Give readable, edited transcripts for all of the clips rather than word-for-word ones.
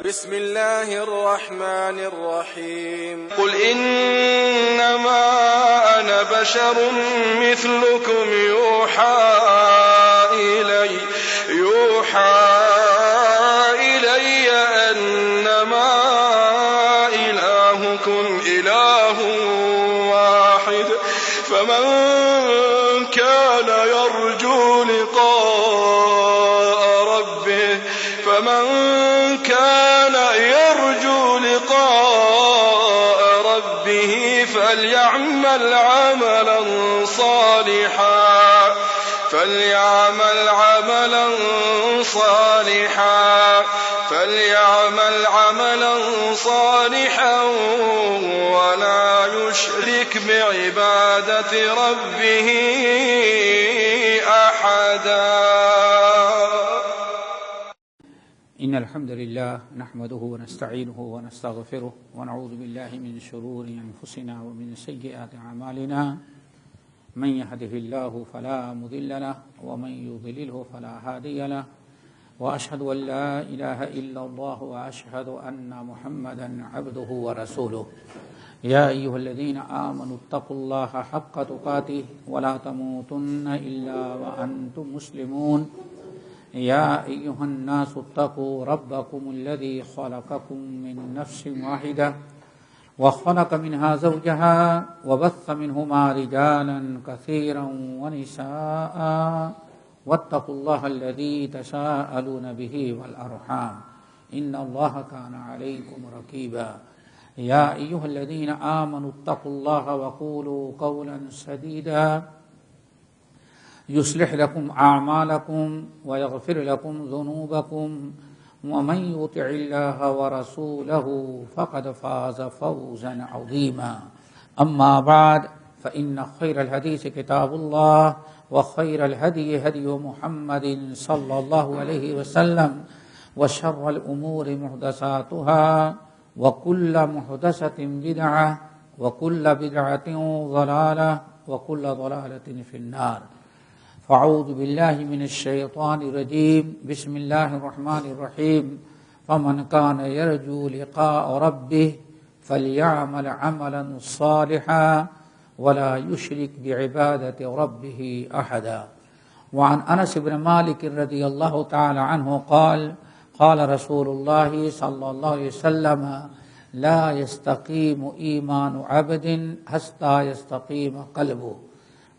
بسم الله الرحمن الرحيم قل إنما أنا بشر مثلكم يوحى إلي أنما إلهكم إله واحد فمن كان يرجو لقاء ربه فليعمل عملا صالحا ولا يشرك بعبادة ربه أحدا. إن الحمد لله نحمده ونستعينه ونستغفره ونعوذ بالله من شرور أنفسنا ومن سيئات أعمالنا من يهده الله فلا مضل له ومن يضلله فلا هادي له وأشهد أن لا إله إلا الله وأشهد أن محمدا عبده ورسوله. يا أيها الذين آمنوا اتقوا الله حق تقاته ولا تموتن إلا وأنتم مسلمون. يا أيها الناس اتقوا ربكم الذي خلقكم من نفس واحدة وخلق منها زوجها وبث منهما رجالا كثيرا ونساء واتقوا الله الذي تساءلون به والأرحام إن الله كان عليكم رقيبا. يا أيها الذين آمنوا اتقوا الله وقولوا قولا سديدا يصلح لكم أعمالكم ويغفر لكم ذنوبكم ومن يطع الله ورسوله فقد فاز فوزا عظيما. أما بعد فإن خير الحديث كتاب الله وخير الهدي هدي محمد صلى الله عليه وسلم وشر الأمور محدثاتها وكل محدثة بدعة وكل بدعة ضلالة وكل ضلالة في النار. فاعوذ بالله من الشيطان الرجيم. بسم الله الرحمن الرحيم. فمن كان يرجو لقاء ربه فليعمل عملا صالحا ولا يشرك بعبادة ربه أحدا. وعن أنس بن مالك رضي الله تعالى عنه قال قال رسول الله صلى الله عليه وسلم لا يستقيم إيمان عبد حتى يستقيم قلبه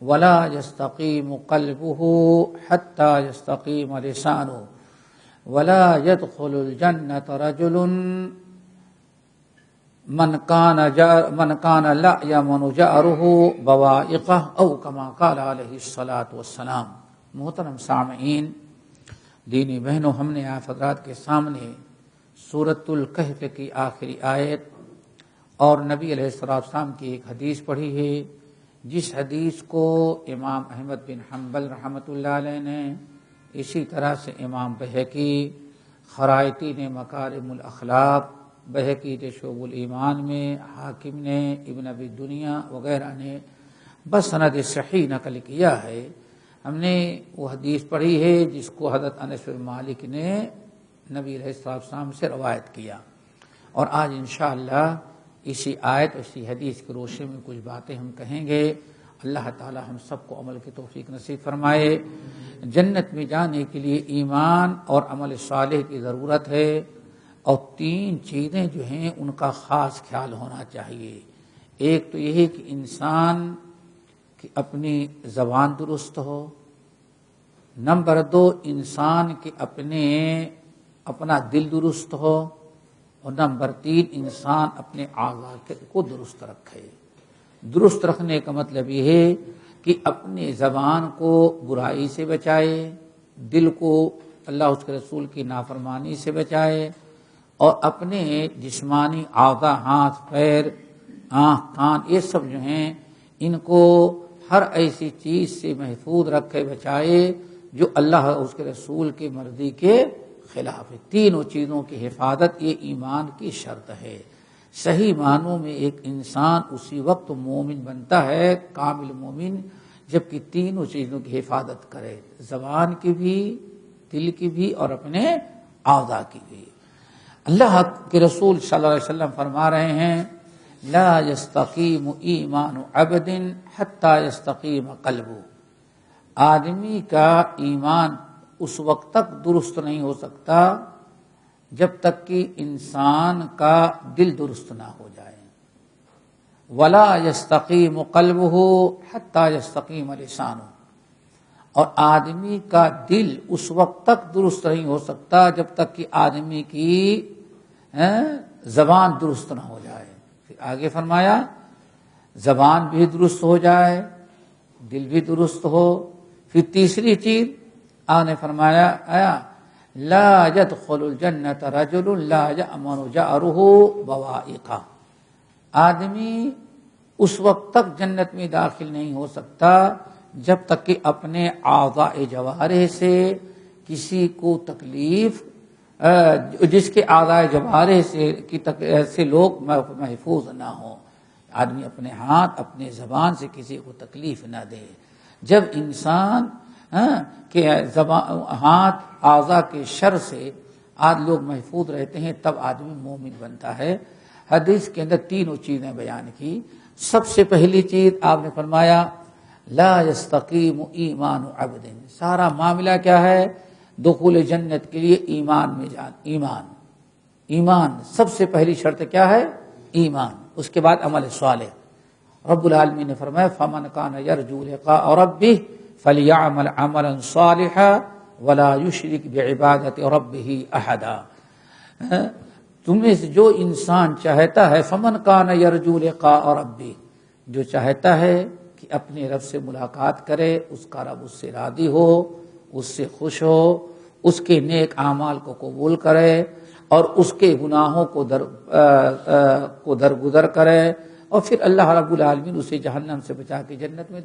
ولا يستقيم قلبه حتى يستقيم لسانه ولا يدخل الجنة رجل من كان لا يمن جاره بوائقه او كما قال علیہ الصلاۃ والسلام. محترم سامعین، دینی بہنوں، ہم نے آپ حضرات کے سامنے سورۃ الکہف کی آخری آیت اور نبی علیہ السلام کی ایک حدیث پڑھی ہے، جس حدیث کو امام احمد بن حنبل رحمۃ اللہ علیہ نے، اسی طرح سے امام بہقی، خرائطی نے مکارم الاخلاق، بہقی نے شعب الایمان میں، حاکم نے، ابن ابی دنیا وغیرہ نے بسند صحیح نقل کیا ہے. ہم نے وہ حدیث پڑھی ہے جس کو حضرت انس بن مالک نے نبی علیہ السلام سے روایت کیا، اور آج انشاءاللہ اسی آیت اور اسی حدیث کی روشنی میں کچھ باتیں ہم کہیں گے. اللہ تعالی ہم سب کو عمل کی توفیق نصیب فرمائے. جنت میں جانے کے لیے ایمان اور عمل صالح کی ضرورت ہے، اور تین چیزیں جو ہیں ان کا خاص خیال ہونا چاہیے. ایک تو یہ ہے کہ انسان کی اپنی زبان درست ہو، نمبر دو انسان کے اپنا دل درست ہو، اور نمبر تین انسان اپنے اعضاء کو درست رکھے. درست رکھنے کا مطلب یہ ہے کہ اپنی زبان کو برائی سے بچائے، دل کو اللہ اس کے رسول کی نافرمانی سے بچائے، اور اپنے جسمانی اعضاء، ہاتھ، پیر، آنکھ، کان، یہ سب جو ہیں ان کو ہر ایسی چیز سے محفوظ رکھے، بچائے جو اللہ اور اس کے رسول کی مرضی کے خلاف ہے. تینوں چیزوں کی حفاظت یہ ایمان کی شرط ہے. صحیح معنوں میں ایک انسان اسی وقت مومن بنتا ہے، کامل مومن، جبکہ تینوں چیزوں کی حفاظت کرے، زبان کی بھی، دل کی بھی، اور اپنے اعضاء کی بھی. اللہ کے رسول صلی اللہ علیہ وسلم فرما رہے ہیں لا یستقیم ایمان عبد حتی یستقیم قلبہ، آدمی کا ایمان اس وقت تک درست نہیں ہو سکتا جب تک کہ انسان کا دل درست نہ ہو جائے، ولا یستقیم قلبہ حتی یستقیم لسانہ، اور آدمی کا دل اس وقت تک درست نہیں ہو سکتا جب تک کہ آدمی کی زبان درست نہ ہو جائے۔ پھر آگے فرمایا زبان بھی درست ہو جائے، دل بھی درست ہو۔ پھر تیسری چیز آپ نے فرمایا لا يدخل الجنة رجل لا يأمن جاره بوائقہ، آدمی اس وقت تک جنت میں داخل نہیں ہو سکتا جب تک کہ اپنے اعضاء جوارح سے کسی کو تکلیف، جس کے اعضاء جوارح سے لوگ محفوظ نہ ہوں، آدمی اپنے ہاتھ اپنے زبان سے کسی کو تکلیف نہ دے۔ جب انسان کہ ہاتھ اعضاء کے شر سے آج لوگ محفوظ رہتے ہیں تب آدمی مومن بنتا ہے۔ حدیث کے اندر تینوں چیزیں بیان کی۔ سب سے پہلی چیز آپ نے فرمایا لا یستقیم ایمان عبد، سارا معاملہ کیا ہے؟ دخول جنت کے لیے ایمان میں ایمان سب سے پہلی شرط کیا ہے؟ ایمان، اس کے بعد عمل صالح۔ رب العالمین نے فرمایا فمن کان یرجو لقاء ربہ فلیعمل عملا صالحا ولا یشرک بعبادۃ ربہ احدا، تم میں سے جو انسان چاہتا ہے، فمن کان یرجو لقاء ربہ، جو چاہتا ہے کہ اپنے رب سے ملاقات کرے، اس کا رب اس سے راضی ہو، اس سے خوش ہو، اس کے نیک اعمال کو قبول کرے اور اس کے گناہوں کو درگزر کرے، اور پھر اللہ رب العالمین اسے جہنم سے بچا کے جنت میں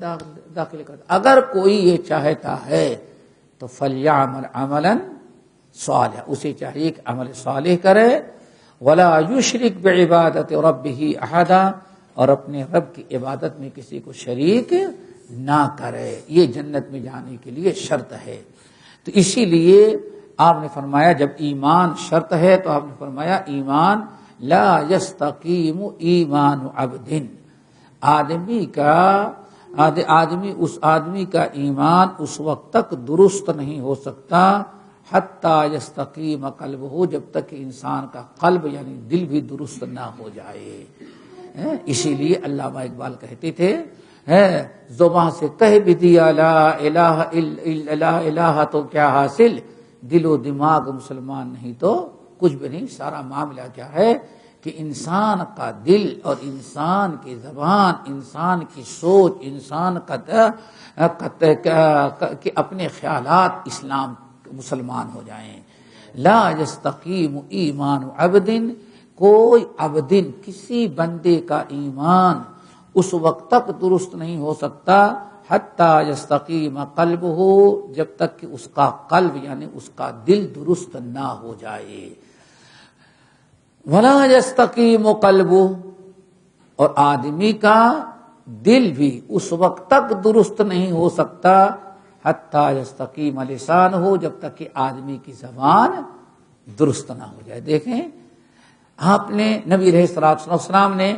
داخل کرتا۔ اگر کوئی یہ چاہتا ہے تو فلیعمل عملا صالحا، اسے چاہیے کہ عمل صالح کرے، ولا یشرک بعبادۃ ربہ احدا، اور اپنے رب کی عبادت میں کسی کو شریک نہ کرے۔ یہ جنت میں جانے کے لیے شرط ہے۔ تو اسی لیے آپ نے فرمایا جب ایمان شرط ہے تو آپ نے فرمایا ایمان لا یستقیم ایمان عبد، اس آدمی کا ایمان اس وقت تک درست نہیں ہو سکتا حتی یستقیم قلبہ، جب تک کہ انسان کا قلب یعنی دل بھی درست نہ ہو جائے۔ اسی لیے علامہ اقبال کہتے تھے زبان سے کہہ بھی دیا لا الہ الا الہ تو کیا حاصل، دل و دماغ مسلمان نہیں تو کچھ بھی نہیں۔ سارا معاملہ کیا ہے کہ انسان کا دل اور انسان کی زبان، انسان کی سوچ، انسان کہ اپنے خیالات اسلام مسلمان ہو جائیں۔ لا یستقیم ایمان عبد، کوئی عبدن کسی بندے کا ایمان اس وقت تک درست نہیں ہو سکتا حتی یستقیم قلبہ، جب تک کہ اس کا قلب یعنی اس کا دل درست نہ ہو جائے۔ ولا یستقیم قلبہ، اور آدمی کا دل بھی اس وقت تک درست نہیں ہو سکتا حتی یستقیم لسانہ، جب تک کہ آدمی کی زبان درست نہ ہو جائے۔ دیکھیں آپ نے نبی علیہ الصلوۃ والسلام نے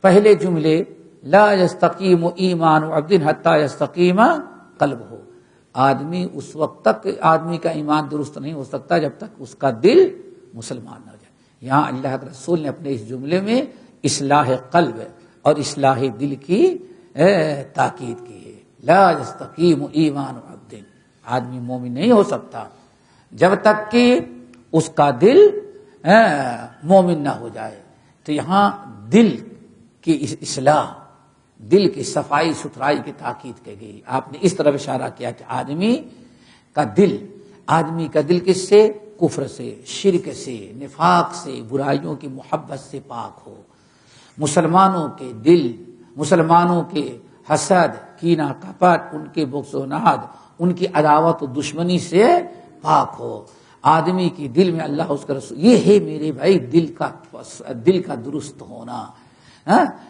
پہلے جملے لا یستقیم ایمان عبد حتی یستقیم قلبہ، آدمی اس وقت تک آدمی کا ایمان درست نہیں ہو سکتا جب تک اس کا دل مسلمان نہ ہو جائے۔ یہاں اللہ کے رسول نے اپنے اس جملے میں اصلاح قلب اور اصلاح دل کی تاکید کی ہے۔ لا یستقیم ایمان عبد، آدمی مومن نہیں ہو سکتا جب تک کہ اس کا دل مومن نہ ہو جائے۔ تو یہاں دل کی اصلاح، دل کی صفائی ستھرائی کی تاکید کی گئی۔ آپ نے اس طرف اشارہ کیا کہ آدمی کا دل کس سے؟ کفر سے، شرک سے، نفاق سے، برائیوں کی محبت سے پاک ہو۔ مسلمانوں کے دل، مسلمانوں کے حسد، کینہ کپٹ، ان کے بغض و ناد، ان کی عداوت و دشمنی سے پاک ہو۔ آدمی کی دل میں اللہ اس کا رسول، یہ ہے میرے بھائی دل کا درست ہونا۔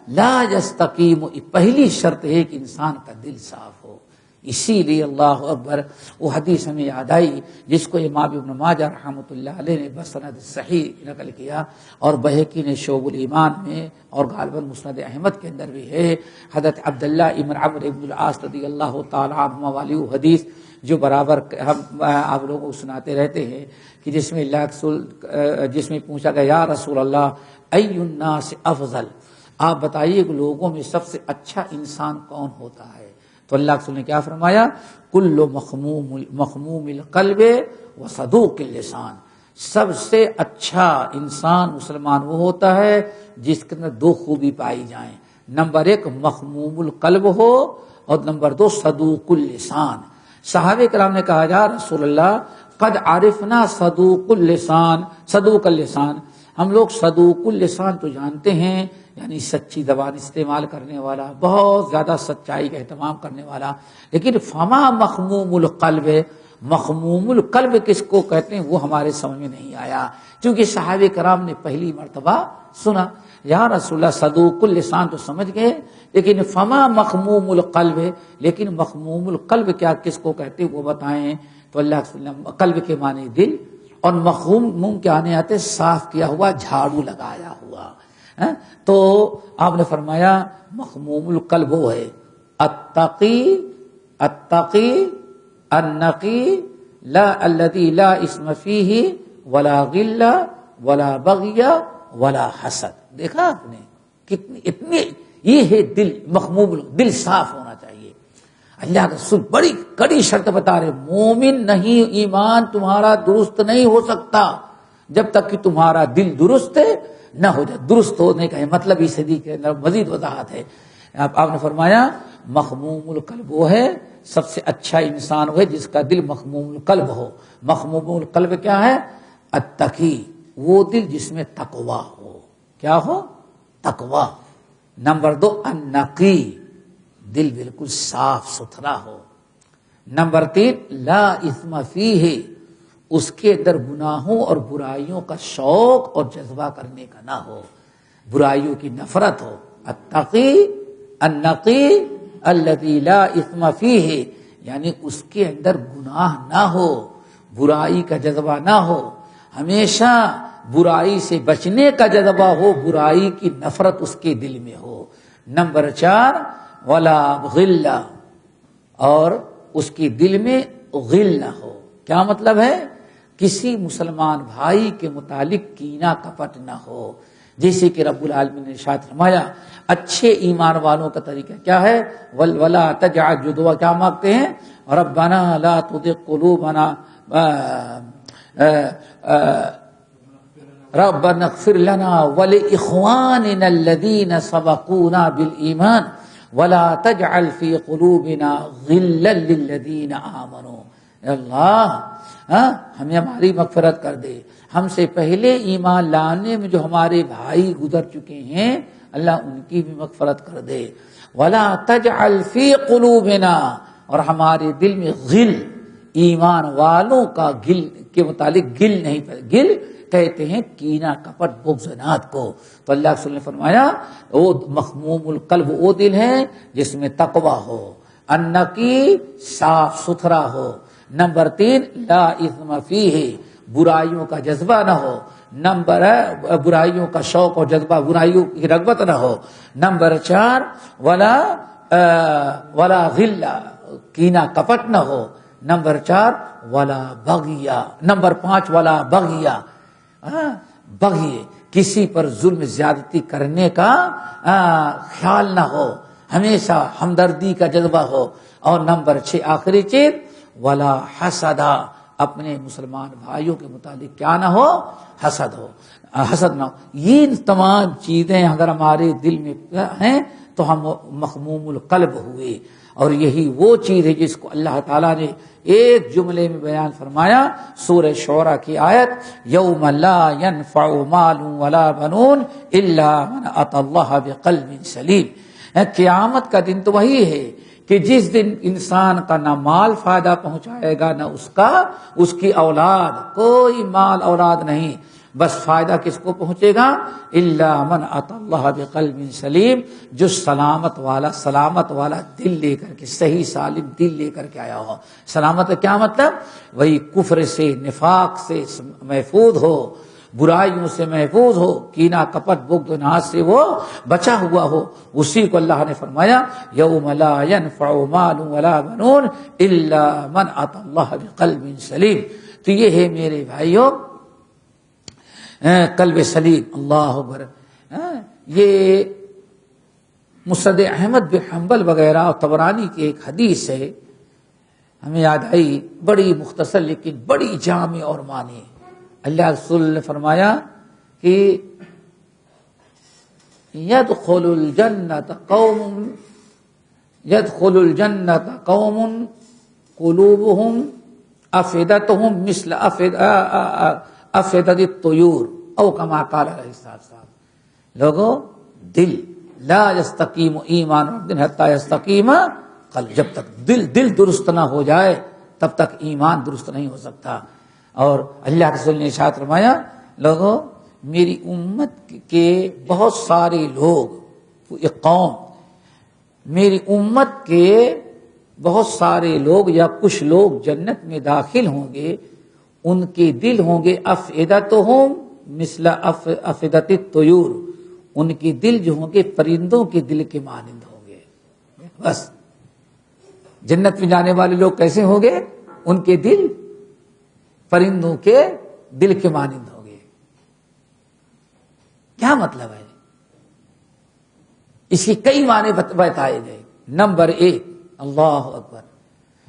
لا یستقیم، پہلی شرط ہے کہ انسان کا دل صاف ہو۔ اسی لیے اللہ اکبر وہ حدیث ہمیں یاد آئی جس کو امام ابن ماجہ رحمۃ اللہ علیہ نے بسند صحیح نقل کیا اور بہقی نے شعب الایمان میں اور غالباً مسند احمد کے اندر بھی ہے. حضرت عبداللہ ابن عمرو ابن العاص رضی اللہ تعالیٰ عنہما والی وہ حدیث جو برابر ہم آپ لوگوں کو سناتے رہتے ہیں کہ جس میں پوچھا گیا یا رسول اللہ ای الناس افضل، آپ بتائیے کہ لوگوں میں سب سے اچھا انسان کون ہوتا ہے؟ تو اللہ کے رسول نے کیا فرمایا؟ کل مخموم القلب و صدوق اللسان، سب سے اچھا انسان مسلمان وہ ہوتا ہے جس کے اندر دو خوبی پائی جائیں، نمبر 1 مخموم القلب ہو اور نمبر 2 صدوق اللسان. صحابہ کرام نے کہا یا رسول اللہ قد عرفنا صدوق اللسان، ہم لوگ صدوق اللسان تو جانتے ہیں، یعنی سچی زبان استعمال کرنے والا، بہت زیادہ سچائی کا اہتمام کرنے والا، لیکن فما مخموم القلب، مخموم القلب کس کو کہتے ہیں وہ ہمارے سمجھ میں نہیں آیا، کیونکہ صحابہ کرام نے پہلی مرتبہ سنا. یا رسول اللہ صدوق اللسان تو سمجھ گئے لیکن فما مخموم القلب، لیکن مخموم القلب کیا کس کو کہتے ہیں وہ بتائیں. تو اللہ کے وسلم قلب کے معنی دل اور مخموم کے آنے آتے صاف کیا ہوا، جھاڑو لگایا ہوا. تو آپ نے فرمایا مخموم القلب وہ ہے التقی النقی لا الذی لا اسم فیہ ولا غل ولا بغی ولا حسد. دیکھا آپ نے اتنے یہ ہے دل مخموم، دل صاف ہونا چاہیے. اللہ کا رسول بڑی کڑی شرط بتا رہے، مومن نہیں، ایمان تمہارا درست نہیں ہو سکتا جب تک کہ تمہارا دل درست نہ ہو جائے. درست ہونے کا مطلب اس حدیث کے اندر مزید وضاحت ہے. آپ نے فرمایا مخموم القلب وہ ہے، سب سے اچھا انسان وہ ہے جس کا دل مخموم القلب ہو. مخموم القلب کیا ہے؟ التقی، وہ دل جس میں تقوی ہو. کیا ہو؟ تقوی. نمبر 2 النقی، دل بالکل صاف ستھرا ہو. نمبر 3 لا اثم فیہ، اس کے اندر گناہوں اور برائیوں کا شوق اور جذبہ کرنے کا نہ ہو، برائیوں کی نفرت ہو. التقی النقی الذی لا اثم فیہ، یعنی اس کے اندر گناہ نہ ہو، برائی کا جذبہ نہ ہو، ہمیشہ برائی سے بچنے کا جذبہ ہو، برائی کی نفرت اس کے دل میں ہو. نمبر 4 ولا غل، اور اس کے دل میں غل نہ ہو. کیا مطلب ہے؟ کسی مسلمان بھائی کے متعلق کینہ کپٹ نہ ہو. جیسے کہ رب العالمین نے ارشاد فرمایا اچھے ایمان والوں کا طریقہ کیا ہے؟ ولا تجعل جدوا، کیا مانگتے ہیں؟ ربنا لا تزغ قلوبنا ربنا اغفر لنا ولاخواننا الذين سبقونا بالایمان ولا تجعل في قلوبنا غلا للذين آمنوا. اللہ ہمیں ہماری مغفرت کر دے، ہم سے پہلے ایمان لانے میں جو ہمارے بھائی گزر چکے ہیں اللہ ان کی بھی مغفرت کر دے. ولا تجعل فی قلوبنا، اور ہمارے دل میں غل، ایمان والوں کا گل کے متعلق گل نہیں، گل کہتے ہیں کینہ کپٹ بغضنات کو. تو اللہ کے رسول نے فرمایا وہ مخموم القلب وہ دل ہے جس میں تقوی ہو، النقی صاف ستھرا ہو. نمبر 3 لا اثم فیہ، برائیوں کا جذبہ نہ ہو. نمبر برائیوں کا شوق اور جذبہ، برائیوں کی رغبت نہ ہو. نمبر 4 ولا غل، کینہ کپٹ نہ ہو. نمبر 4 ولا بغیہ. نمبر 5 ولا بغیہ، بغی کسی پر ظلم زیادتی کرنے کا خیال نہ ہو، ہمیشہ ہمدردی کا جذبہ ہو. اور نمبر 6 آخری چیز ولا حسدا، اپنے مسلمان بھائیوں کے متعلق کیا نہ ہو؟ حسد ہو، حسد نہ ہو. یہ تمام چیزیں اگر ہمارے دل میں ہیں تو ہم مخموم القلب ہوئے. اور یہی وہ چیز ہے جس کو اللہ تعالیٰ نے ایک جملے میں بیان فرمایا سورہ شعراء کی آیت یوم لا ينفع مال ولا بنون الا من اتى الله بقلب سلیم. قیامت کا دن تو وہی ہے کہ جس دن انسان کا نہ مال فائدہ پہنچائے گا نہ اس کی اولاد، کوئی مال اولاد نہیں، بس فائدہ کس کو پہنچے گا؟ الا من اتى اللہ بقلب سلیم، جو سلامت والا دل لے کر کے، صحیح سالم دل لے کر کے آیا ہو۔ سلامت کا کیا مطلب؟ وہی کفر سے، نفاق سے محفوظ ہو، برائیوں سے محفوظ ہو، کینہ کپٹ بغض و ناز سے وہ بچا ہوا ہو، اسی کو اللہ نے فرمایا یوم لا ينفع مال ولا بنون الا من اتى اللہ بقلب سلیم۔ تو یہ ہے میرے بھائیوں قلب سلیم۔ اللہ اکبر۔ یہ مسند احمد بن حنبل وغیرہ اور طبرانی کی ایک حدیث ہے، ہمیں یاد آئی، بڑی مختصر لیکن بڑی جامع اور معنی۔ اللہ رسول نے فرمایا کہ يدخل الجنة قوم قلوبهم افئدتهم مثل افئدة الطيور او كما قال علیہ السلام۔ لوگوں، دل لا يستقيم ایمان عبد حتى يستقيم قلب، جب تک دل درست نہ ہو جائے تب تک ایمان درست نہیں ہو سکتا۔ اور اللہ کے رسول نے ارشاد فرمایا، لوگوں میری امت کے بہت سارے لوگ، ایک قوم، میری امت کے بہت سارے لوگ یا کچھ لوگ جنت میں داخل ہوں گے، ان کے دل ہوں گے افئدتہم مثل افئدۃ الطیور، ان کے دل جو ہوں گے پرندوں کے دل کے مانند ہوں گے۔ بس جنت میں جانے والے لوگ کیسے ہوں گے؟ ان کے دل پرندوں کے دل کے مانند ہوں گے۔ کیا مطلب ہے؟ اس کی کئی معنی بتائے گئے۔ نمبر 1، اللہ اکبر،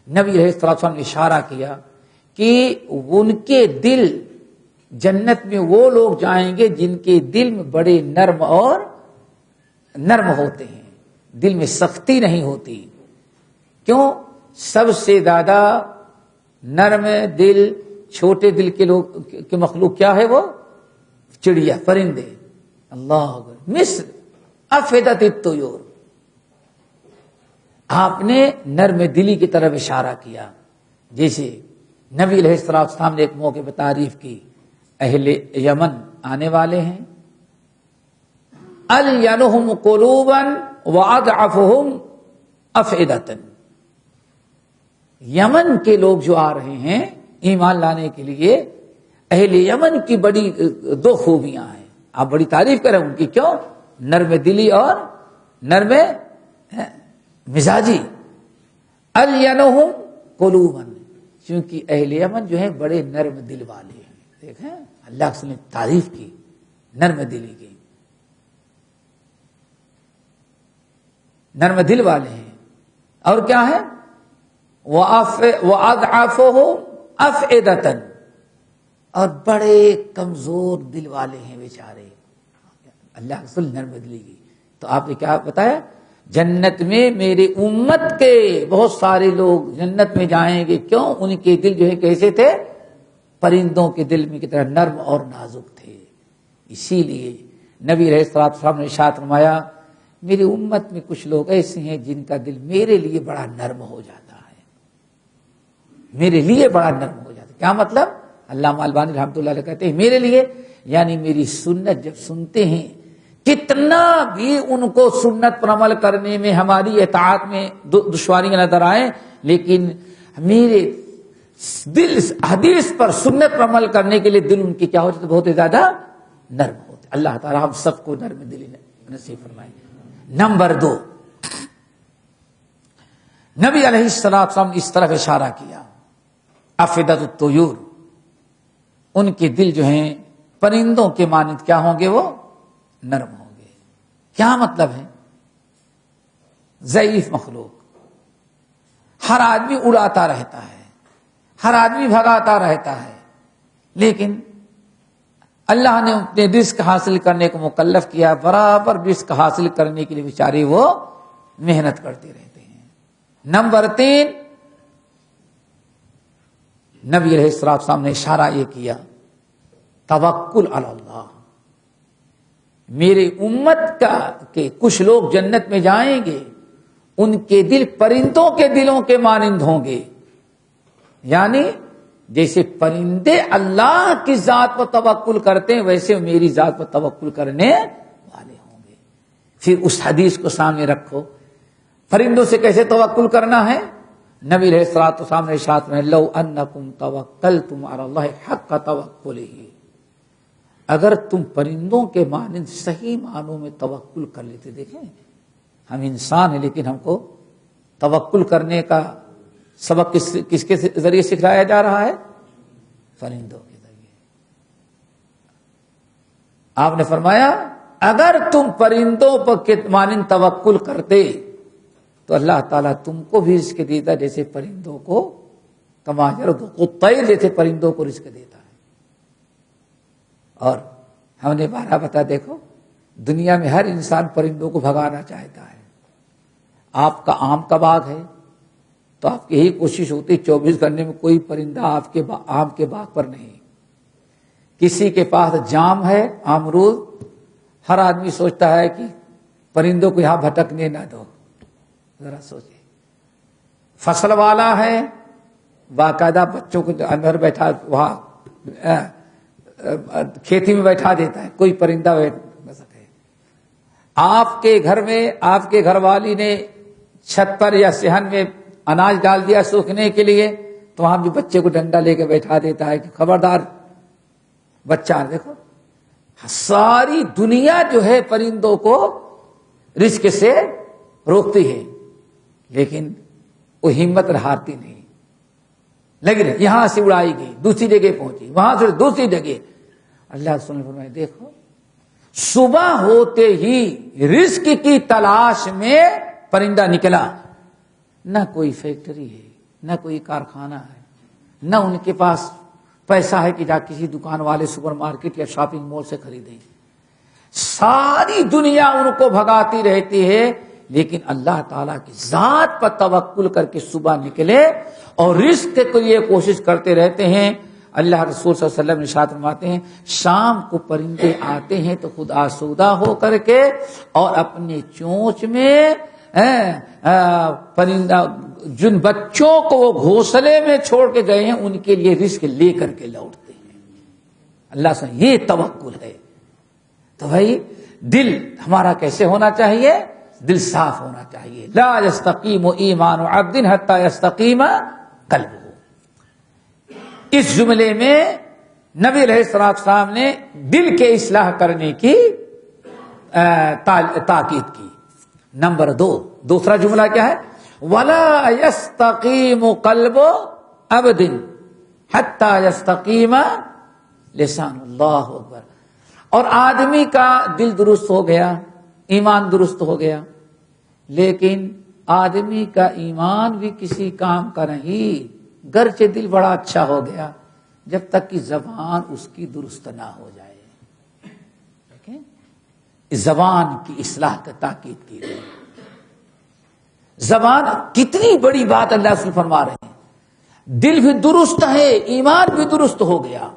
نبی علیہ السلام نے اشارہ کیا کہ ان کے دل، جنت میں وہ لوگ جائیں گے جن کے دل میں بڑے نرم ہوتے ہیں، دل میں سختی نہیں ہوتی۔ کیوں؟ سب سے زیادہ نرم دل، چھوٹے دل کے لوگ کے مخلوق کیا ہے؟ وہ چڑیا، پرندے۔ اللہ اکبر، مثل افئدۃ الطیور۔ آپ نے نرم دلی کی طرف اشارہ کیا، جیسے نبی علیہ السلام نے ایک موقع پہ تعریف کی، اہل یمن آنے والے ہیں، الینہم قلوبا واضعفہم افئدۃ۔ یمن کے لوگ جو آ رہے ہیں ایمان لانے کے لیے، اہل یمن کی بڑی 2 خوبیاں ہیں، آپ بڑی تعریف کریں ان کی۔ کیوں؟ نرم دلی اور نرم مزاجی۔ الینہم قلوبا، کیونکہ اہل یمن جو ہے بڑے نرم دل والے ہیں۔ دیکھیں اللہ نے تعریف کی نرم دلی کی، نرم دل والے ہیں۔ اور کیا ہے؟ وَأَضْعَفُهُمْ أَفْئِدَةً، اور بڑے کمزور دل والے ہیں بیچارے۔ اللہ کے رسول نرم دلی کی۔ تو آپ نے کیا بتایا؟ جنت میں میرے امت کے بہت سارے لوگ جنت میں جائیں گے۔ کیوں؟ ان کے دل جو ہے کیسے تھے؟ پرندوں کے دل میں کی طرح نرم اور نازک تھے۔ اسی لیے نبی علیہ السلام نے ارشاد فرمایا، میری امت میں کچھ لوگ ایسے ہیں جن کا دل میرے لیے بڑا نرم ہو جاتا ہے، میرے لیے بڑا نرم ہو جاتا ہے۔ کیا مطلب؟ علامہ البانی رحمۃ اللہ علیہ کہتے ہیں میرے لیے یعنی میری سنت جب سنتے ہیں، کتنا بھی ان کو سنت پر عمل کرنے میں، ہماری اطاعت میں دشواریاں نظر آئیں، لیکن میرے دل حدیث پر، سنت پر عمل کرنے کے لیے دل ان کی کیا ہوتے؟ بہت زیادہ نرم ہوتے۔ اللہ تعالیٰ ہم سب کو نرم دلی نصیب فرمائے۔ نمبر 2، نبی علیہ السلام نے اس طرف اشارہ کیا، افئدۃ الطیور، ان کے دل جو ہیں پرندوں کے مانند کیا ہوں گے؟ وہ نرم ہوں گے۔ کیا مطلب ہے؟ ضعیف مخلوق، ہر آدمی اڑاتا رہتا ہے، ہر آدمی بھگاتا رہتا ہے، لیکن اللہ نے اپنے رزق حاصل کرنے کو مکلف کیا، برابر رزق حاصل کرنے کے لیے بیچارے وہ محنت کرتے رہتے ہیں۔ نمبر 3، نبی علیہ السلام نے اشارہ یہ کیا، توکل علی اللہ۔ میرے امت کا کہ کچھ لوگ جنت میں جائیں گے، ان کے دل پرندوں کے دلوں کے مانند ہوں گے، یعنی جیسے پرندے اللہ کی ذات پر توکل کرتے ہیں ویسے میری ذات پر توکل کرنے والے ہوں گے۔ پھر اس حدیث کو سامنے رکھو، پرندوں سے کیسے توکل کرنا ہے؟ نبی علیہ الصلوۃ والسلام نے ارشاد فرمایا لو انکم توکلتم علی اللہ حق توکلہ، اگر تم پرندوں کے مانند صحیح معنوں میں توکل کر لیتے۔ دیکھیں ہم انسان ہیں لیکن ہم کو توکل کرنے کا سبق کس کے ذریعے سکھلایا جا رہا ہے؟ پرندوں کے ذریعے۔ آپ نے فرمایا اگر تم پرندوں پر مانند توکل کرتے تو اللہ تعالیٰ تم کو بھی رزق دیتا جیسے پرندوں کو، کما یرزق الطیر جیسے پرندوں کو رزق دیتا ہے۔ اور ہم نے بارہ بتا دیکھو دنیا میں ہر انسان پرندوں کو بھگانا چاہتا ہے۔ آپ کا آم کا باغ ہے تو آپ کی یہی کوشش ہوتی 24 گھنٹے میں کوئی پرندہ آپ کے آم کے باغ پر نہیں۔ کسی کے پاس جام ہے، امرود، ہر آدمی سوچتا ہے کہ پرندوں کو یہاں بھٹکنے نہ دو۔ ذرا سوچیں، فصل والا ہے باقاعدہ بچوں کو اندر بیٹھا وہاں کھیتی میں بیٹھا دیتا ہے، کوئی پرندہ بیٹھ نہ سکے۔ آپ کے گھر میں آپ کے گھر والی نے چھت پر یا صحن میں اناج ڈال دیا سوکھنے کے لیے تو وہاں بھی بچے کو ڈنڈا لے کے بیٹھا دیتا ہے کہ خبردار بچہ۔ دیکھو ساری دنیا جو ہے پرندوں کو رزق سے روکتی ہے لیکن وہ ہمت ہارتی نہیں، لیکن یہاں سے اڑائی گئی، دوسری جگہ پہنچی، وہاں سے دوسری جگہ۔ اللہ رسول نے فرمایا دیکھو صبح ہوتے ہی رزق کی تلاش میں پرندہ نکلا، نہ کوئی فیکٹری ہے، نہ کوئی کارخانہ ہے، نہ ان کے پاس پیسہ ہے کہ جا کسی دکان والے سپر مارکیٹ یا شاپنگ مال سے خریدیں۔ ساری دنیا ان کو بھگاتی رہتی ہے لیکن اللہ تعالیٰ کی ذات پر توکل کر کے صبح نکلے اور رزق کے لیے کوشش کرتے رہتے ہیں۔ اللہ رسول صلی اللہ علیہ وسلم ارشاد فرماتے ہیں شام کو پرندے آتے ہیں تو خود آسودہ ہو کر کے اور اپنے چونچ میں پرندہ جن بچوں کو وہ گھونسلے میں چھوڑ کے گئے ہیں ان کے لیے رزق لے کر کے لوٹتے ہیں۔ اللہ سے یہ توکل ہے۔ تو بھائی دل ہمارا کیسے ہونا چاہیے؟ دل صاف ہونا چاہیے۔ لا یستقیم ایمان عبد حتی یستقیم قلبہ۔ اس جملے میں نبی علیہ السلام نے دل کے اصلاح کرنے کی تاکید کی۔ نمبر 2 دوسرا جملہ کیا ہے؟ وَلَا يَسْتَقِيمُ قَلْبُ عَبْدٍ حَتَّى يَسْتَقِيمَ لِسَانُ اللہ اکبر۔ اور آدمی کا دل درست ہو گیا، ایمان درست ہو گیا، لیکن آدمی کا ایمان بھی کسی کام کا نہیں، گرچہ دل بڑا اچھا ہو گیا جب تک کہ زبان اس کی درست نہ ہو جائے۔ اس زبان کی اصلاح کا تاکید کی گئی۔ زبان کتنی بڑی بات اللہ رسول فرما رہے ہیں۔ دل بھی درست ہے، ایمان بھی درست ہو گیا،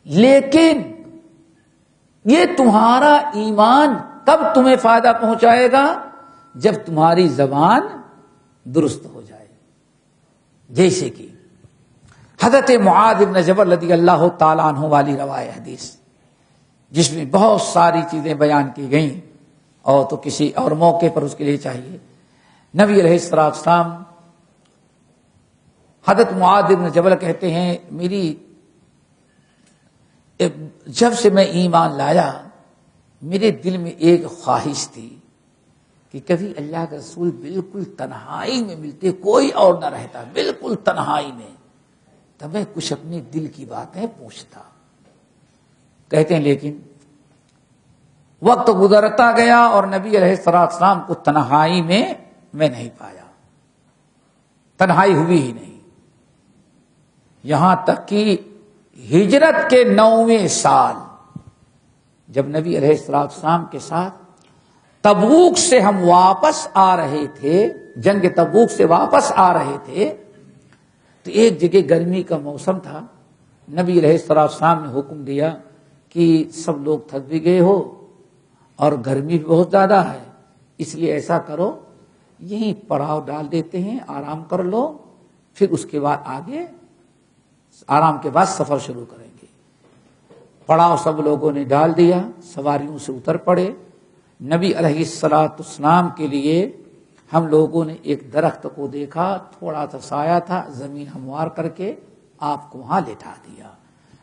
لیکن یہ تمہارا ایمان کب تمہیں فائدہ پہنچائے گا؟ جب تمہاری زبان درست ہو جائے۔ جیسے کہ حضرت معاذ بن جبل رضی اللہ تعالیٰ عنہ والی روایت حدیث جس میں بہت ساری چیزیں بیان کی گئیں اور تو کسی اور موقع پر اس کے لیے چاہیے۔ نبی علیہ السلام حضرت معاذ بن جبل کہتے ہیں جب سے میں ایمان لایا میرے دل میں ایک خواہش تھی کہ کبھی اللہ کا رسول بالکل تنہائی میں ملتے، کوئی اور نہ رہتا، بالکل تنہائی میں، تب میں کچھ اپنے دل کی باتیں پوچھتا۔ کہتے ہیں لیکن وقت گزرتا گیا اور نبی علیہ السلام کو تنہائی میں نہیں پایا، تنہائی ہوئی ہی نہیں، یہاں تک کہ ہجرت کے 9ویں سال جب نبی علیہ السلام کے ساتھ تبوک سے ہم واپس آ رہے تھے، جنگ تبوک سے واپس آ رہے تھے، تو ایک جگہ گرمی کا موسم تھا۔ نبی علیہ السلام نے حکم دیا کہ سب لوگ تھک بھی گئے ہو اور گرمی بھی بہت زیادہ ہے، اس لیے ایسا کرو یہیں پڑاؤ ڈال دیتے ہیں، آرام کر لو، پھر اس کے بعد آگے آرام کے بعد سفر شروع کریں گے۔ پڑاؤ سب لوگوں نے ڈال دیا، سواریوں سے اتر پڑے۔ نبی علیہ الصلوۃ والسلام کے لیے ہم لوگوں نے ایک درخت کو دیکھا، تھوڑا سا سایہ تھا، زمین ہموار کر کے آپ کو وہاں لٹا دیا۔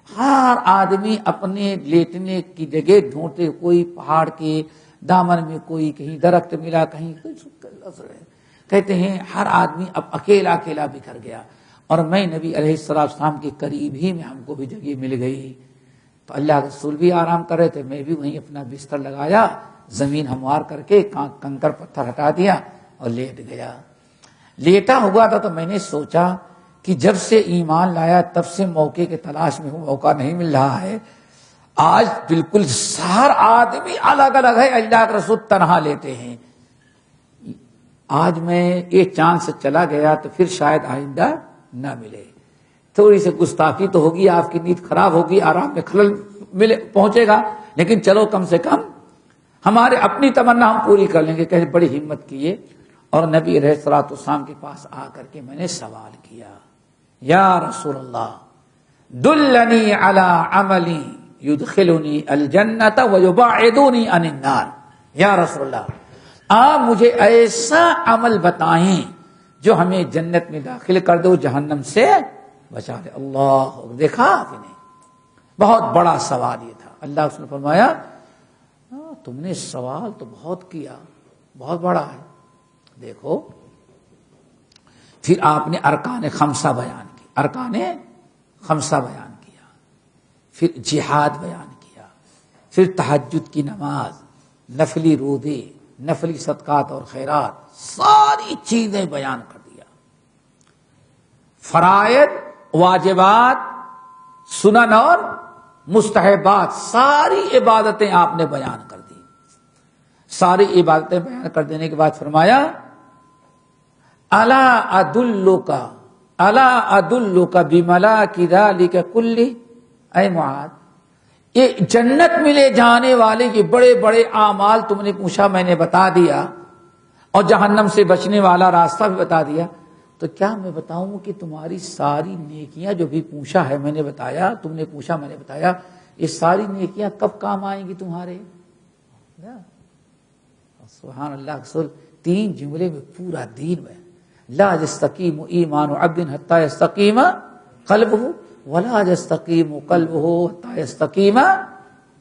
ہر آدمی اپنے لیٹنے کی جگہ ڈھونڈتے، کوئی پہاڑ کے دامن میں، کوئی کہیں درخت ملا، کہیں کہتے ہیں ہر آدمی اب اکیلا اکیلا بکھر گیا۔ اور میں نبی علیہ السلام کے قریب ہی میں ہم کو بھی جگہ مل گئی، تو اللہ کے رسول بھی آرام کر رہے تھے، میں بھی وہیں اپنا بستر لگایا، زمین ہموار کر کے کنکر پتھر ہٹا دیا اور لیٹ گیا۔ لیٹا ہوا تھا تو میں نے سوچا کہ جب سے ایمان لایا تب سے موقع کے تلاش میں ہوں، موقع نہیں مل رہا ہے۔ آج بالکل ہر آدمی الگ الگ ہے، اللہ کے رسول تنہا لیتے ہیں۔ آج میں ایک چاند سے چلا گیا تو پھر شاید آئندہ نہ ملے، تھوڑی سی گستاخی تو ہوگی، آپ کی نیند خراب ہوگی، آرام میں خلل پہنچے گا، لیکن چلو کم سے کم ہمارے اپنی تمنا ہم پوری کر لیں گے۔ کہ بڑی ہمت کیے اور نبی علیہ الصلوۃ والسلام کے پاس آ کر کے میں نے سوال کیا، یا رسول اللہ دلنی علی عملی یدخلنی الجنۃ ویبعدنی عن النار۔ یا رسول اللہ آپ مجھے ایسا عمل بتائیں جو ہمیں جنت میں داخل کر دو، جہنم سے بچا دے۔ اللہ، دیکھا آپ نے، بہت بڑا سوال یہ تھا۔ اللہ اس نے فرمایا تم نے سوال تو بہت کیا، بہت بڑا ہے۔ دیکھو پھر آپ نے ارکان خمسہ بیان کی، ارکان خمسہ بیان کیا، پھر جہاد بیان کیا، پھر تہجد کی نماز، نفلی روزے، نفلی صدقات اور خیرات، ساری چیزیں بیان کر دیا۔ فرائض، واجبات، سنن اور مستحبات، ساری عبادتیں آپ نے بیان کر دی۔ ساری عبادتیں بیان کر دینے کے بعد فرمایا الا ادلک بملاک ذلک کلہ، اے معاذ یہ جنت میں لے جانے والے یہ بڑے بڑے اعمال تم نے پوچھا، میں نے بتا دیا، اور جہنم سے بچنے والا راستہ بھی بتا دیا، تو کیا میں بتاؤں کہ تمہاری ساری نیکیاں جو بھی پوچھا ہے میں نے بتایا، تم نے پوچھا میں نے بتایا، یہ ساری نیکیاں کب کام آئیں گی تمہارے؟ سبحان اللہ، رسول تین جملے میں پورا دین میں لا یستقیم ایمان عبد حتی یستقیم قلبہ ولا یستقیم قلبہ حتی یستقیم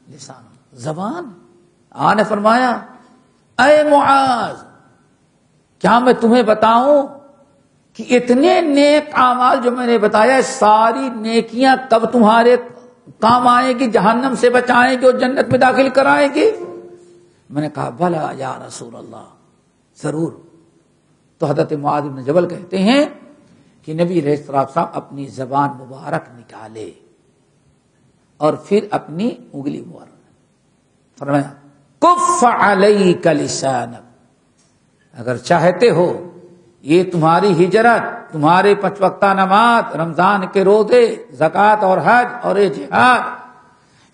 لسانہ۔ زبان آن نے فرمایا اے معاذ کیا میں تمہیں بتاؤں کہ اتنے نیک اعمال جو میں نے بتایا، ساری نیکیاں کب تمہارے کام آئیں گی، جہنم سے بچائیں گی اور جنت میں داخل کرائیں گی؟ میں نے کہا بھلا یا رسول اللہ، ضرور۔ تو حضرت معاذ بن جبل کہتے ہیں کہ نبی علیہ السلام اپنی زبان مبارک نکالے اور پھر اپنی انگلی مبارک فرمایا کف علیک لسانک، اگر چاہتے ہو یہ تمہاری ہجرت، تمہارے 5 وقتہ نماز، رمضان کے روزے، زکوٰۃ اور حج اور جہاد،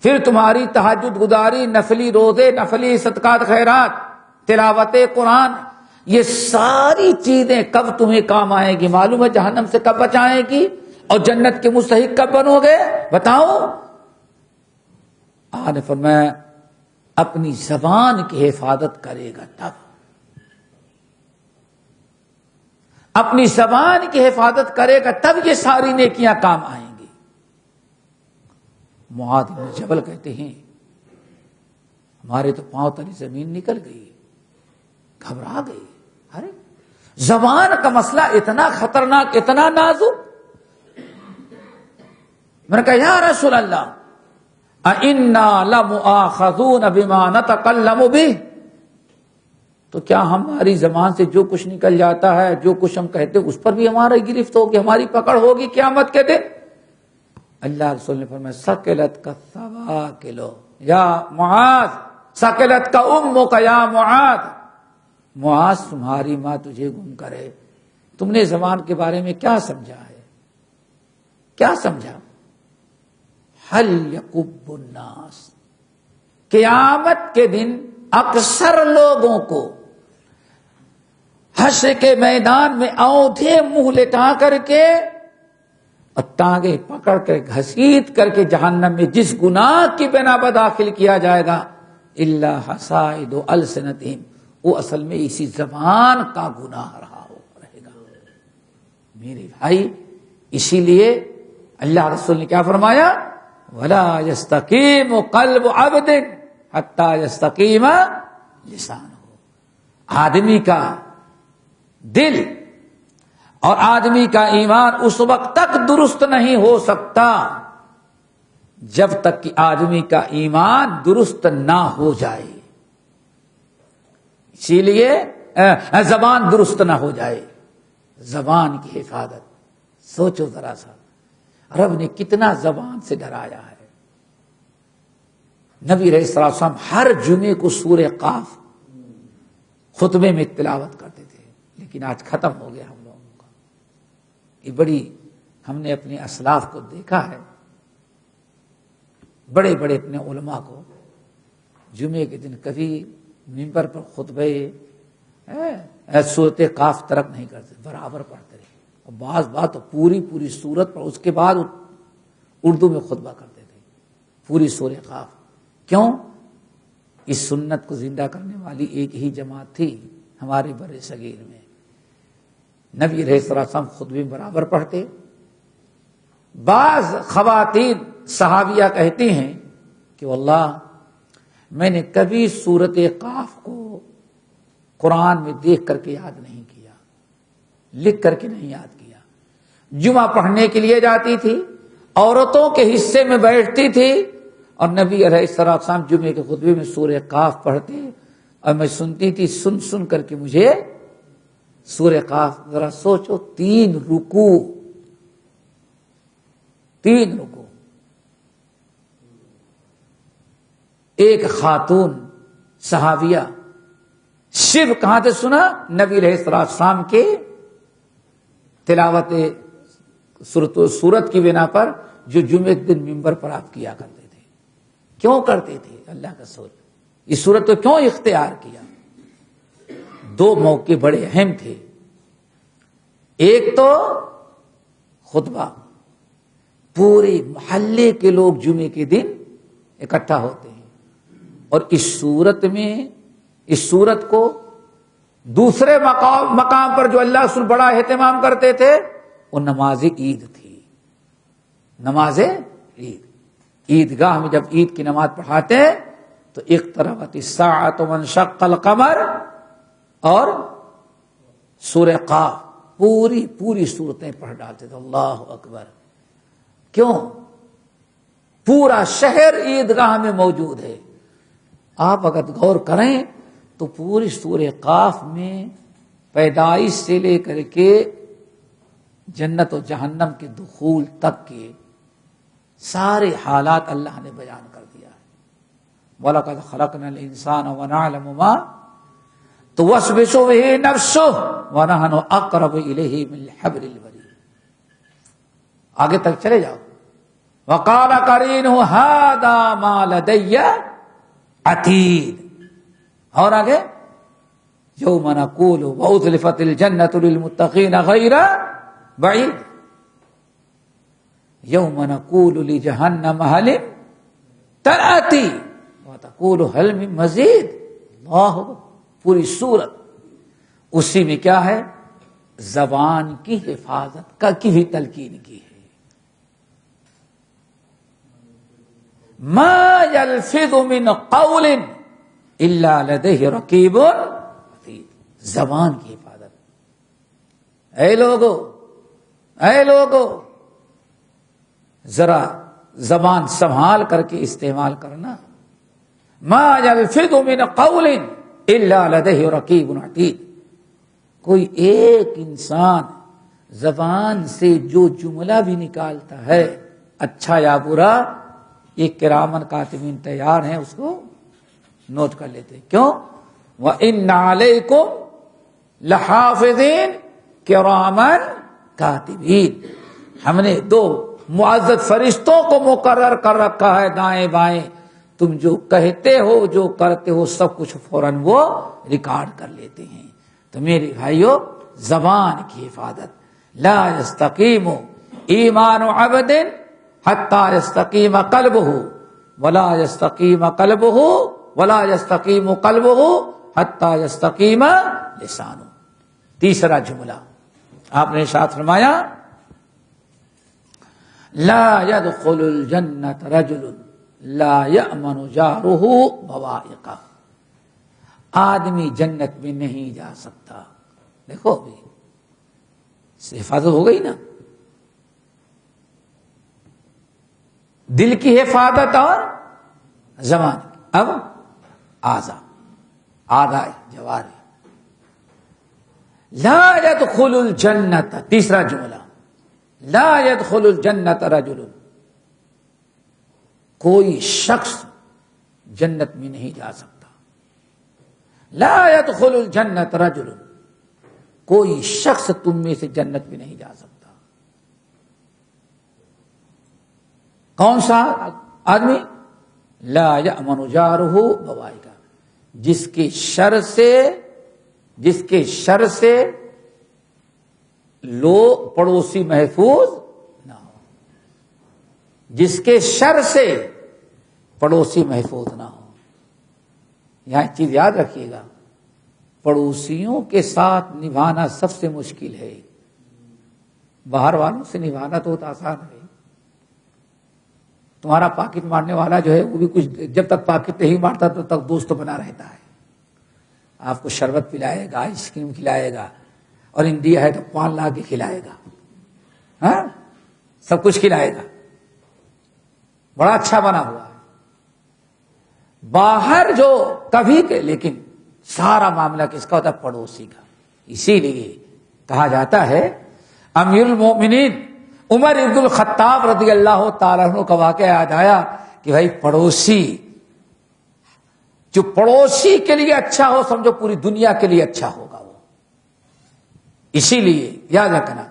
پھر تمہاری تہجد گزاری، نفلی روزے، نفلی صدقات خیرات، تلاوت قرآن، یہ ساری چیزیں کب تمہیں کام آئیں گی؟ معلوم ہے جہنم سے کب بچائیں گی اور جنت کے مستحق کب بنو گے؟ بتاؤ۔ آپ نے فرمایا اپنی زبان کی حفاظت کرے گا تب، اپنی زبان کی حفاظت کرے گا تب یہ ساری نیکیاں کام آئیں گی۔ معاذ بن جبل کہتے ہیں ہمارے تو پاؤں تلے زمین نکل گئی، گھبرا گئی، ارے زبان کا مسئلہ اتنا خطرناک، اتنا نازک۔ میں نے کہا یا رسول اللہ اِنَّا لَمُؤَاخَذُونَ بِمَا نَتَكَلَّمُ بِهِ، تو کیا ہماری زبان سے جو کچھ نکل جاتا ہے، جو کچھ ہم کہتے اس پر بھی ہماری گرفت ہوگی، ہماری پکڑ ہوگی قیامت کے دن؟ اللہ رسول نے فرمایا ثقلت کا ثواکل یا معاذ، ثقلت کا امک یا معاذ، معاذ تمہاری ماں تجھے گم کرے۔ تم نے زبان کے بارے میں کیا سمجھا ہے؟ کیا سمجھا؟ حل یکب الناس، قیامت کے دن اکثر لوگوں کو حشر کے میدان میں اونٹھے منہ لٹا کر کے اور ٹانگیں پکڑ کر گھسیٹ کر کے جہنم میں جس گناہ کی بنا پر داخل کیا جائے گا الا حصائد السنتہم، وہ اصل میں اسی زبان کا گناہ رہے گا۔ میرے بھائی، اسی لیے اللہ رسول نے کیا فرمایا؟ ولا یستقیم قلب عبد حتی یستقیم لسانہ، آدمی کا دل اور آدمی کا ایمان اس وقت تک درست نہیں ہو سکتا جب تک کہ آدمی کا ایمان درست نہ ہو جائے، اسی لیے زبان درست نہ ہو جائے، زبان کی حفاظت۔ سوچو ذرا سا، رب نے کتنا زبان سے ڈرایا ہے۔ نبی علیہ الصلوۃ والسلام ہر جمعے کو سورہ قاف خطبے میں تلاوت کرتے تھے، لیکن آج ختم ہو گیا ہم لوگوں کا۔ یہ بڑی، ہم نے اپنے اسلاف کو دیکھا ہے، بڑے بڑے اپنے علماء کو جمعے کے دن کبھی ممبر پر خطبے سورۃ قاف ترک نہیں کرتے، برابر پڑھتے رہے، اور بعض بات تو پوری سورت پر اس کے بعد اردو میں خطبہ کرتے تھے پوری سورہ قاف۔ کیوں؟ اس سنت کو زندہ کرنے والی ایک ہی جماعت تھی ہمارے بر صغیر میں۔ نبی علیہ الصلوۃ والسلام خطبے برابر پڑھتے۔ بعض خواتین صحابیہ کہتی ہیں کہ واللہ میں نے کبھی سورۃ قاف کو قرآن میں دیکھ کر کے یاد نہیں کیا، لکھ کر کے نہیں یاد کیا۔ جمعہ پڑھنے کے لیے جاتی تھی، عورتوں کے حصے میں بیٹھتی تھی، اور نبی علیہ الصلوۃ والسلام جمعے کے خطبے میں سورہ قاف پڑھتے، اور میں سنتی تھی، سن کر کے مجھے سورہ قاف، ذرا سوچو، 3 رکوع، ایک خاتون صحابیہ صرف کہاں سے سنا؟ نبی علیہ الصلوۃ والسلام کے تلاوت سورت کی بنا پر جو جمعے کے دن ممبر پر آپ کیا کرتے تھے۔ کیوں کرتے تھے؟ اللہ کا رسول اس سورت کو کیوں اختیار کیا؟ 2 موقع بڑے اہم تھے۔ ایک تو خطبہ، پورے محلے کے لوگ جمعے کے دن اکٹھا ہوتے ہیں، اور اس صورت کو دوسرے مقام پر جو اللہ رسول بڑا اہتمام کرتے تھے وہ نماز عید تھی۔ نماز عید، عیدگاہ میں جب عید کی نماز پڑھاتے ہیں تو اقتربت الساعۃ وانشق القمر اور سورہ قاف پوری صورتیں پڑھ ڈالتے تھے۔ اللہ اکبر! کیوں؟ پورا شہر عیدگاہ میں موجود ہے۔ آپ اگر غور کریں تو پوری سورہ قاف میں پیدائش سے لے کر کے جنت و جہنم کے دخول تک کے سارے حالات اللہ نے بیان کر دیا ہے۔ وَلَقَدْ خَلَقْنَا الْإِنسَانَ وَنَعْلَمُ مَا تُوَسْوِسُ بِهِ نَفْسُهُ وَنَحْنُ أَقْرَبُ إِلَيْهِ مِنْ حَبْلِ الْوَرِيدِ۔ آگے تک چلے جاؤ۔ وَقَالَ قَرِينُهُ هَذَا مَا لَدَيَّ عَتِيدٌ، اور آگے يَوْمَ نَقُولُ وَأُزْلِفَتِ الْجَنَّةُ لِلْمُتَّقِينَ غَيْرَ بَعِيدٍ يَوْمَ نَقُولُ لِجَهَنَّمَ هَلِ امْتَلَأْتِ وَتَقُولُ هَلْ مِن مَّزِيدٍ۔ اللہ، پوری صورت اسی میں کیا ہے؟ زبان کی حفاظت کی بھی تلقین کی ہے۔ ما یلفظ من قول الا لدیہ رقیب عتید، زبان کی حفاظت۔ اے لوگو ذرا زبان سنبھال کر کے استعمال کرنا۔ ما یلفظ من قول الا لدیہ رقیب عتید، کوئی ایک انسان زبان سے جو جملہ بھی نکالتا ہے، اچھا یا برا، یہ کرامن کاتبین تیار ہیں اس کو نوٹ کر لیتے ہیں۔ کیوں؟ وَإِنَّ عَلَيْكُمْ لَحَافِظِينَ کِرَامًا کاتبین، ہم نے 2 معزز فرشتوں کو مقرر کر رکھا ہے دائیں بائیں، تم جو کہتے ہو جو کرتے ہو سب کچھ فوراً وہ ریکارڈ کر لیتے ہیں۔ تو میرے بھائیو، زبان کی حفاظت، لا یستقیم ایمان عبد حتی یستقیم قلبہ ولا یستقیم قلبہ ولا یستقیم قلبہ حتی یستقیم لسانہ. تیسرا جملہ آپ نے ارشاد فرمایا لا يدخل الجنۃ رجل لا یأمن جارہ بوائقہ. آدمی جنت میں نہیں جا سکتا. دیکھو ابھی حفاظت ہو گئی نا، دل کی حفاظت اور زبان کی. اب آدھا جوارح. لا يدخل الجنت، تیسرا جملہ لا يدخل الجنت رجل، کوئی شخص جنت میں نہیں جا سکتا. لا يدخل الجنت رجل، کوئی شخص تم میں سے جنت میں نہیں جا سکتا. کون سا آدمی؟ لا یأمن جارہ بوائقہ، جس کے شر سے پڑوسی محفوظ نہ ہو. جس کے شر سے پڑوسی محفوظ نہ ہو. یہاں ایک چیز یاد رکھیے گا، پڑوسیوں کے ساتھ نبھانا سب سے مشکل ہے. باہر والوں سے نبھانا تو آسان ہے. تمہارا پاکٹ مارنے والا جو ہے وہ بھی کچھ جب تک پاکٹ نہیں مارتا تب تک دوست بنا رہتا ہے. آپ کو شربت پلائے گا، آئس کریم کھلائے گا، اور انڈیا ہے تو پان لا کے کھلائے گا. ہاں سب کچھ کھلائے گا، بڑا اچھا بنا ہوا ہے. باہر جو کبھی کے، لیکن سارا معاملہ کس کا ہوتا ہے؟ پڑوسی کا. اسی لیے کہا جاتا ہے امیر المومنین عمر ابن الخطاب رضی اللہ تعالیٰ عنہ کا واقعہ یاد آیا کہ بھائی پڑوسی، جو پڑوسی کے لیے اچھا ہو سمجھو پوری دنیا کے لیے اچھا ہوگا وہ. اسی لیے یاد رکھنا،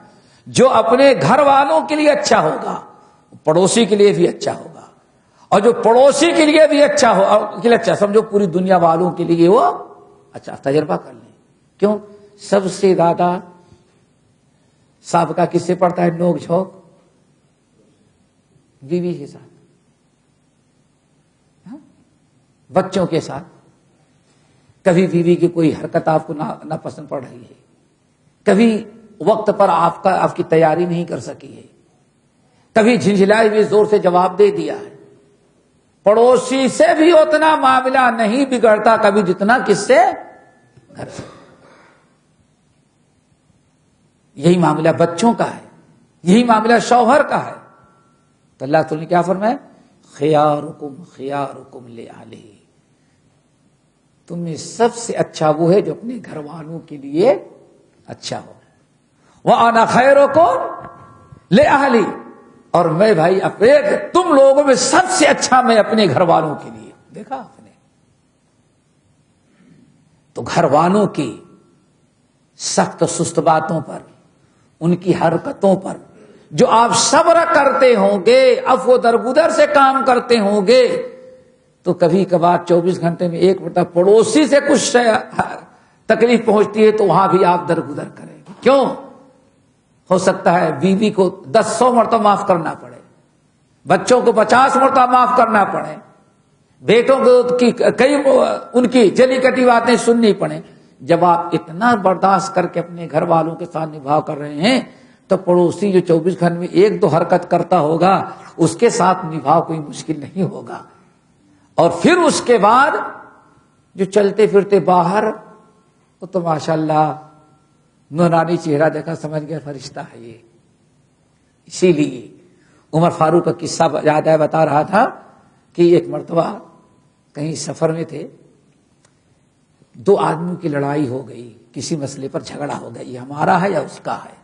جو اپنے گھر والوں کے لیے اچھا ہوگا پڑوسی کے لیے بھی اچھا ہوگا، اور جو پڑوسی کے لیے بھی اچھا ہو سمجھو پوری دنیا والوں کے لیے وہ اچھا. تجربہ کر لیں. کیوں؟ سب سے زیادہ سابقہ کس سے پڑتا ہے؟ نوک جھوک بیوی کے ساتھ، بچوں کے ساتھ. کبھی بیوی کی کوئی حرکت آپ کو نہ پسند پڑ رہی ہے، کبھی وقت پر آپ کی تیاری نہیں کر سکی ہے، کبھی جھنجھلائے ہوئے زور سے جواب دے دیا ہے. پڑوسی سے بھی اتنا معاملہ نہیں بگڑتا کبھی جتنا کس سے؟ گھر سے. یہی معاملہ بچوں کا ہے، یہی معاملہ شوہر کا ہے. تو اللہ تعالی نے کیا فرمایا؟ خیارکم خیارکم لأہلہ، تم میں سب سے اچھا وہ ہے جو اپنے گھر والوں کے لیے اچھا ہو. وَأَنَا خَيْرُكُمْ لِأَهْلِي، اور میں بھائی تم لوگوں میں سب سے اچھا میں اپنے گھر والوں کے لیے. دیکھا آپ نے؟ تو گھر والوں کی سخت سست باتوں پر، ان کی حرکتوں پر جو آپ صبر کرتے ہوں گے، عفو درگزر سے کام کرتے ہوں گے، تو کبھی کبھار 24 گھنٹے میں ایک مرتبہ پڑوسی سے کچھ تکلیف پہنچتی ہے تو وہاں بھی آپ درگزر کریں گے. کیوں؟ ہو سکتا ہے بیوی کو 100 مرتبہ معاف کرنا پڑے، بچوں کو 50 مرتبہ معاف کرنا پڑے، بیٹوں کو کئی ان کی جلی کٹی باتیں سننی پڑیں. جب آپ اتنا برداشت کر کے اپنے گھر والوں کے ساتھ نبھاؤ کر رہے ہیں تو پڑوسی جو 24 گھنٹے میں 1-2 حرکت کرتا ہوگا اس کے ساتھ نبھاؤ کوئی مشکل نہیں ہوگا. اور پھر اس کے بعد جو چلتے پھرتے باہر، وہ تو ماشاءاللہ نورانی چہرہ دیکھا سمجھ گیا فرشتہ ہے یہ. اسی لیے عمر فاروق کا قصہ یاد ہے، بتا رہا تھا کہ ایک مرتبہ کہیں سفر میں تھے، 2 آدمیوں کی لڑائی ہو گئی، کسی مسئلے پر جھگڑا ہو گیا، یہ ہمارا ہے یا اس کا ہے.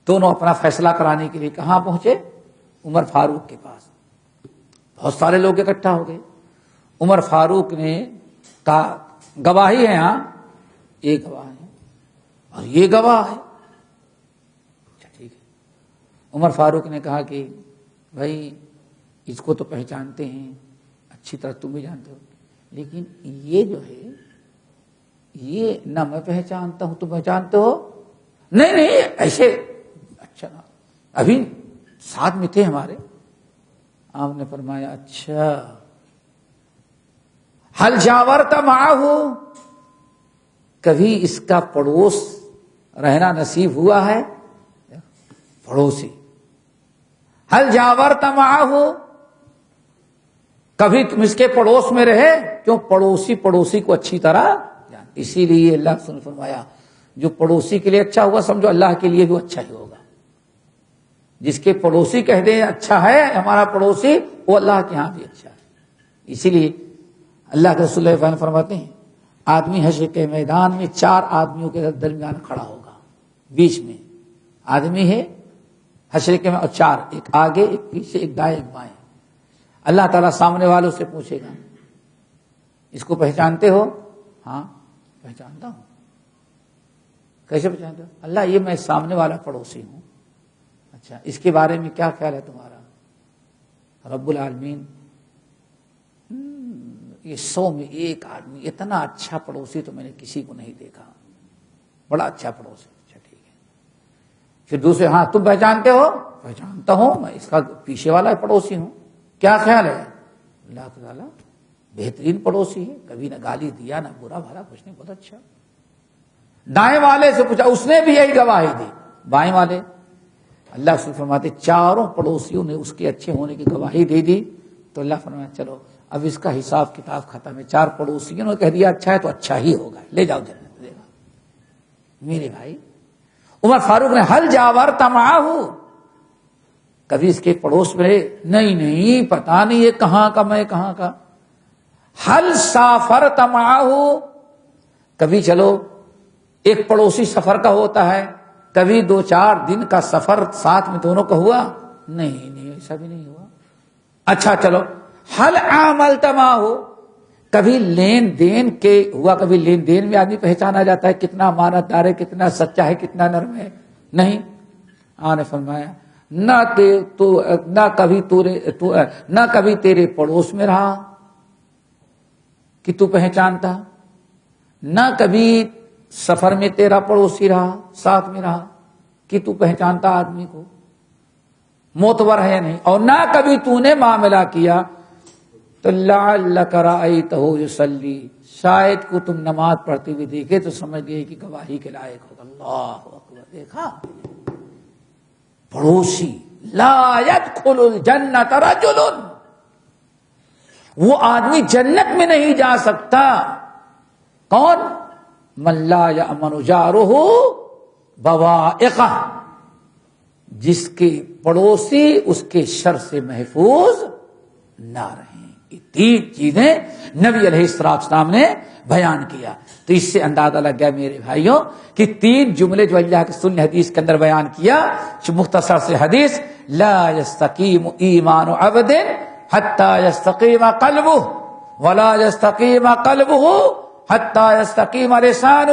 دونوں اپنا فیصلہ کرانے کے لیے کہاں پہنچے؟ عمر فاروق کے پاس. بہت سارے لوگ اکٹھا ہو گئے. عمر فاروق نے کہا گواہی ہے، ہاں یہ گواہ ہے اور یہ گواہ ہے. اچھا ٹھیک ہے. عمر فاروق نے کہا کہ بھائی اس کو تو پہچانتے ہیں، اچھی طرح تم بھی جانتے ہو، لیکن یہ جو ہے یہ نہ میں پہچانتا ہوں تم پہچانتے ہو. نہیں ایسے. اچھا ابھی ساتھ میں تھے ہمارے. آپ نے فرمایا اچھا حل جاورت معہ، کبھی اس کا پڑوس رہنا نصیب ہوا ہے؟ پڑوسی. حل جاورت معہ، کبھی تم اس کے پڑوس میں رہے؟ کیوں؟ پڑوسی کو اچھی طرح جان. اسی لیے اللہ نے فرمایا جو پڑوسی کے لیے اچھا ہوا سمجھو اللہ کے لیے بھی اچھا ہی ہوگا. جس کے پڑوسی کہہ دیں اچھا ہے ہمارا پڑوسی، وہ اللہ کے ہاں بھی اچھا ہے. اسی لیے اللہ کے رسول اللہ فرماتے ہیں آدمی حشر کے میدان میں 4 آدمیوں کے درمیان کھڑا ہوگا. بیچ میں آدمی ہے حشر کے میں، اور 4، ایک آگے، ایک پیچھے، ایک دائیں، ایک بائیں. اللہ تعالیٰ سامنے والوں سے پوچھے گا اس کو پہچانتے ہو؟ ہاں پہچانتا ہوں. کیسے پہچانتے ہو؟ اللہ یہ میں سامنے والا پڑوسی ہوں. اچھا اس کے بارے میں کیا خیال ہے تمہارا؟ رب العالمین یہ 100 میں 1 آدمی، اتنا اچھا پڑوسی تو میں نے کسی کو نہیں دیکھا، بڑا اچھا پڑوسی. اچھا ٹھیک ہے. پھر دوسرے ہاں تم پہچانتے ہو؟ پہچانتا ہوں، میں اس کا پیچھے والا پڑوسی ہوں. کیا خیال ہے؟ اللہ تعالیٰ بہترین پڑوسی ہے، کبھی نہ گالی دیا نہ برا بھلا کچھ نہیں، بہت اچھا. دائیں والے سے پوچھا، اس نے بھی یہی گواہی دی. بائیں والے اللہ سے فرماتے 4 پڑوسیوں نے اس کے اچھے ہونے کی گواہی دے دی. تو اللہ فرمایا چلو اب اس کا حساب کتاب ختم ہے. 4 پڑوسیوں نے کہہ دیا اچھا ہے تو اچھا ہی ہوگا، لے جاؤ جنت دے گا. میرے بھائی عمر فاروق نے حل جاورت معہ، کبھی اس کے پڑوس میں نہیں پتا نہیں یہ کہاں کا میں کہاں کا. حل سافرت معہ، کبھی چلو ایک پڑوسی سفر کا ہوتا ہے، کبھی 2-4 دن کا سفر ساتھ میں دونوں کا ہوا؟ نہیں ایسا بھی نہیں ہوا. اچھا چلو حل عاملت معہ، کبھی لین دین کے ہوا؟ کبھی لین دین میں آدمی پہچانا جاتا ہے کتنا امانت دار ہے، کتنا سچا ہے، کتنا نرم ہے. نہیں. آنے فرمایا نہ کبھی تیرے پڑوس میں رہا کہ تو پہچانتا، نہ کبھی سفر میں تیرا پڑوسی رہا ساتھ میں رہا کہ تو پہچانتا آدمی کو معتبر ہے یا نہیں، اور نہ کبھی تو نے معاملہ کیا تو لعلک رأیتہ یصلی، شاید کو تم نماز پڑھتے ہوئے دیکھے تو سمجھ گئے کہ گواہی کے لائق ہوگا. اللہ اکبر. دیکھا پڑوسی. لا يدخل الجنت رجل، وہ آدمی جنت میں نہیں جا سکتا. کون؟ من لا یأمن جارہ بوائقہ، جس کے پڑوسی اس کے شر سے محفوظ نہ رہیں. یہ 3 چیزیں نبی علیہ السلام نے بیان کیا. تو اس سے اندازہ لگ گیا میرے بھائیوں کہ 3 جملے جو اللہ کے سنی حدیث کے اندر بیان کیا، مختصر سے حدیث، لا يستقیم ایمان عبد حتی یستقیم قلبہ ولا یستقیم قلبہ حتی یستقیم لسانہ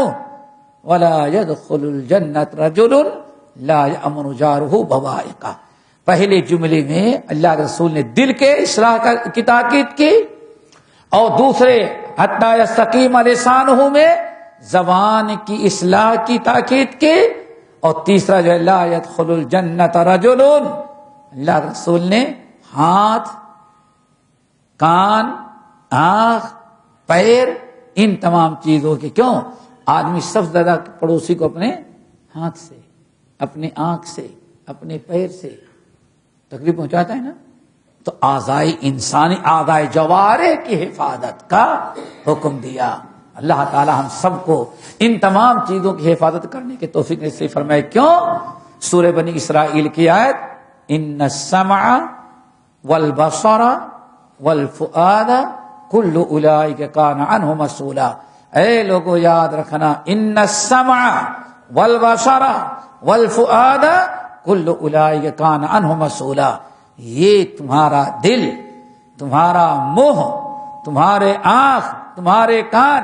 ولا يدخل الجنت رجل لا یأمن جارہ بوائقہ. پہلے جملے میں اللہ کے رسول نے دل کے اصلاح کی تاکید کی، اور دوسرے حتی یستقیم لسانہ میں زبان کی اصلاح کی تاکید کی، اور تیسرا جو لا يدخل الجنت رجل، اللہ کے رسول نے ہاتھ، کان، آنکھ، پیر، ان تمام چیزوں کے. کیوں؟ آدمی سب سے زیادہ پڑوسی کو اپنے ہاتھ سے، اپنے آنکھ سے، اپنے پیر سے تکلیف پہنچاتا ہے نا. تو اعضائے انسانی، اعضائے جوارح کی حفاظت کا حکم دیا. اللہ تعالی ہم سب کو ان تمام چیزوں کی حفاظت کرنے کے توفیق نصیب فرمائے. کیوں؟ سورہ بنی اسرائیل کی آیت ان السمع والبصر والفؤاد کل اولئک کان عنہ مسئولا. اے لوگوں یاد رکھنا، ان السمع والبصر والفؤاد کل اولئک کان عنہ مسئولا. یہ تمہارا دل، تمہارا منہ، تمہارے آنکھ، تمہارے کان،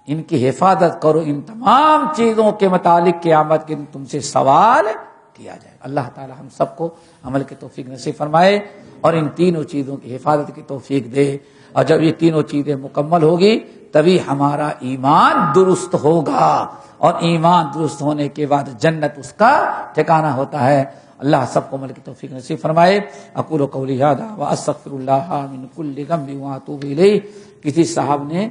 ان کی حفاظت کرو. ان تمام چیزوں کے متعلق قیامت کے دن تم سے سوال کیا جائے. اللہ تعالی ہم سب کو عمل کی توفیق نصیب فرمائے اور ان تینوں چیزوں کی حفاظت کی توفیق دے. اور جب یہ تینوں چیزیں مکمل ہوگی تبھی ہمارا ایمان درست ہوگا، اور ایمان درست ہونے کے بعد جنت اس کا ٹھکانہ ہوتا ہے. اللہ سب کو عمل کی توفیق نصیب فرمائے۔ اقول قولی ھذا واستغفر اللہ من کل ذنب واتوب الیہ۔ کسی صاحب نے